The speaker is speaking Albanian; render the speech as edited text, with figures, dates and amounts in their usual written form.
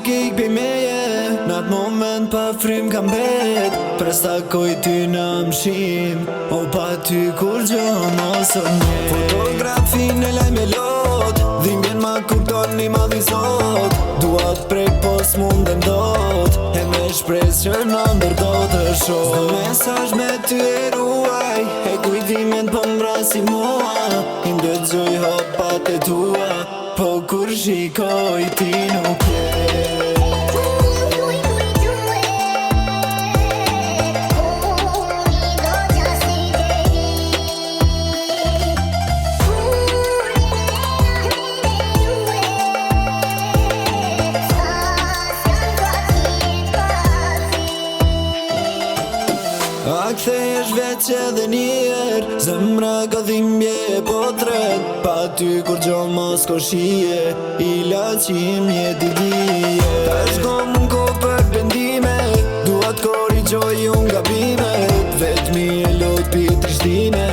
nuk ik bëj meje, në atë moment pa frim kam bet. Presta koj ty në mshim, o pa ty kur gjo mos o nje. Fotografin e laj me lot, dhimbjen ma kur toni ma dhizot. Duat prek pos mundem dot, e me shpres që në ndër do të shoh. Zdo mesazh me ty e ruaj, e kujtimin po mbrasi mua. I ndëgjoj hopat e tua, po kur shikoj ti nuk je. A kthesh veç edhe njer, zemra ka dhimbje po tret. Pa ty kur gjo mos ko shije, i laqim jeti dije. Tash kom ko për bendime, duat korrigjoj unë gabimet. Vetmi e lot pi trishtime,